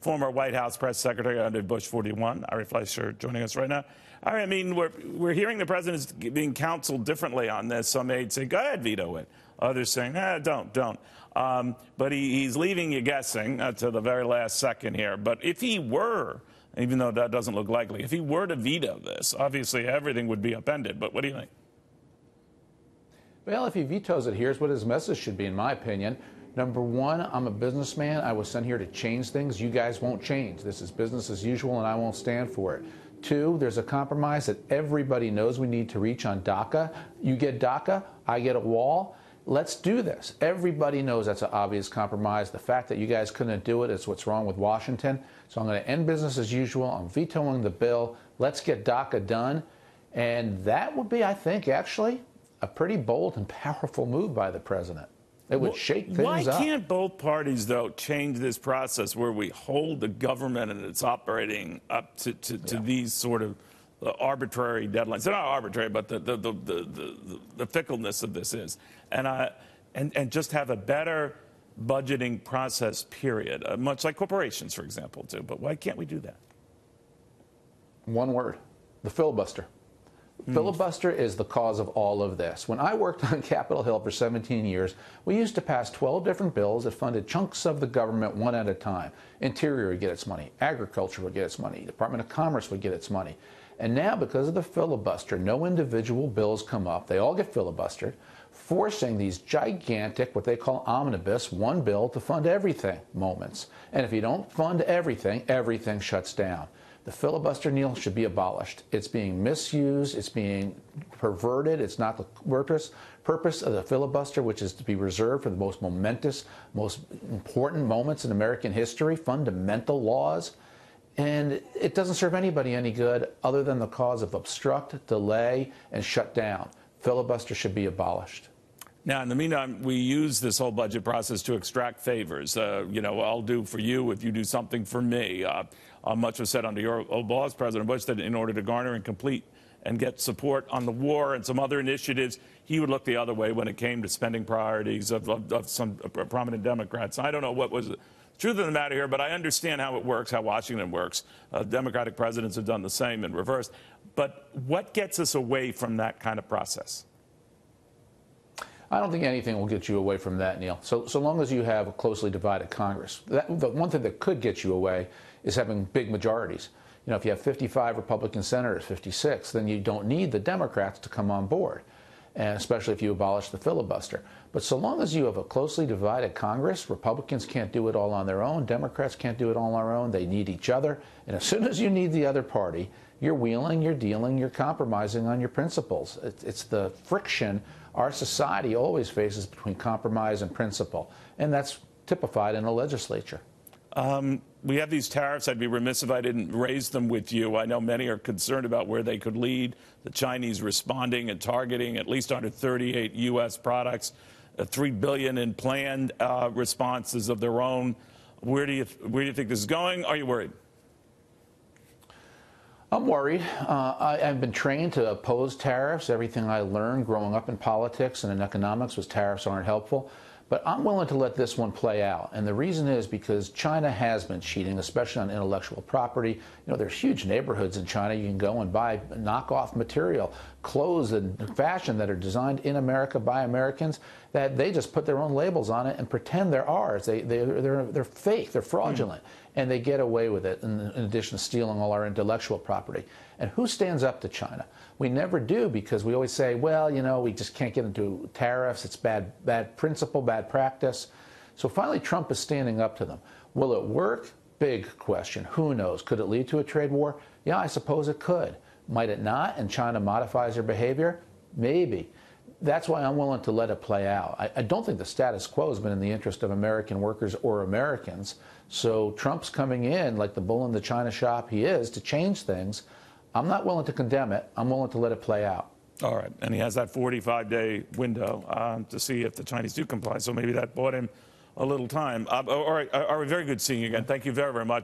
Former White House press secretary under Bush 41, Ari Fleischer, joining us right now. Ari, I mean, we're hearing the president is being counseled differently on this. Some aides say, go ahead, veto it. Others saying, don't. But he's leaving you guessing to the very last second here. But if he were, even though that doesn't look likely, if he were to veto this, obviously everything would be upended. But what do you think? Well, if he vetoes it, here's what his message should be, in my opinion. Number one, I'm a businessman. I was sent here to change things. You guys won't change. This is business as usual, and I won't stand for it. Two, there's a compromise that everybody knows we need to reach on DACA. You get DACA, I get a wall. Let's do this. Everybody knows that's an obvious compromise. The fact that you guys couldn't do it is what's wrong with Washington. So I'm going to end business as usual. I'm vetoing the bill. Let's get DACA done. And that would be, I think, actually a pretty bold and powerful move by the president. It would shake things up. Why can't both parties, though, change this process where we hold the government and its operating up to these sort of arbitrary deadlines? They're not arbitrary, but the fickleness of this is. And just have a better budgeting process, period, much like corporations, for example, do. But why can't we do that? One word, the filibuster. Filibuster is the cause of all of this. When I worked on Capitol Hill for 17 years, we used to pass 12 different bills that funded chunks of the government one at a time. Interior would get its money. Agriculture would get its money. Department of Commerce would get its money. And now, because of the filibuster, no individual bills come up. They all get filibustered, forcing these gigantic, what they call omnibus, one bill to fund everything moments. And if you don't fund everything, everything shuts down. The filibuster, Neil, should be abolished. It's being misused. It's being perverted. It's not the purpose of the filibuster, which is to be reserved for the most momentous, most important moments in American history, fundamental laws. And it doesn't serve anybody any good other than the cause of obstruct, delay, and shut down. Filibuster should be abolished. Now, in the meantime, we use this whole budget process to extract favors. I'll do for you if you do something for me. Much was said under your old boss, President Bush, that in order to garner and complete and get support on the war and some other initiatives, he would look the other way when it came to spending priorities of some prominent Democrats. I don't know what was the truth of the matter here, but I understand how it works, how Washington works. Democratic presidents have done the same in reverse. But what gets us away from that kind of process? I don't think anything will get you away from that, Neil. So long as you have a closely divided Congress. The one thing that could get you away is having big majorities. You know, if you have 55 Republican senators, 56, then you don't need the Democrats to come on board, and especially if you abolish the filibuster. But so long as you have a closely divided Congress, Republicans can't do it all on their own, Democrats can't do it all on their own, they need each other. And as soon as you need the other party, you're wheeling, you're dealing, you're compromising on your principles. It's the friction our society always faces between compromise and principle, and that's typified in the legislature. We have these tariffs. I'd be remiss if I didn't raise them with you. I know many are concerned about where they could lead. The Chinese responding and targeting at least 138 U.S. products, $3 billion in planned responses of their own. Where do you think this is going? Are you worried? I'm worried. I've been trained to oppose tariffs. Everything I learned growing up in politics and in economics was tariffs aren't helpful. But I'm willing to let this one play out. And the reason is because China has been cheating, especially on intellectual property. You know, there's huge neighborhoods in China. You can go and buy knockoff material, clothes and fashion that are designed in America by Americans, that they just put their own labels on it and pretend they're ours. They're fake. They're fraudulent. And they get away with it in addition to stealing all our intellectual property. And who stands up to China? We never do, because we always say, well, you know, we just can't get into tariffs. It's bad principle, bad practice. So finally, Trump is standing up to them. Will it work? Big question. Who knows? Could it lead to a trade war? Yeah, I suppose it could. Might it not? And China modifies their behavior? Maybe. That's why I'm willing to let it play out. I don't think the status quo has been in the interest of American workers or Americans. So Trump's coming in like the bull in the china shop he is to change things. I'm not willing to condemn it. I'm willing to let it play out. All right. And he has that 45-day window to see if the Chinese do comply. So maybe that bought him a little time. All right. Very good seeing you again. Thank you very, very much.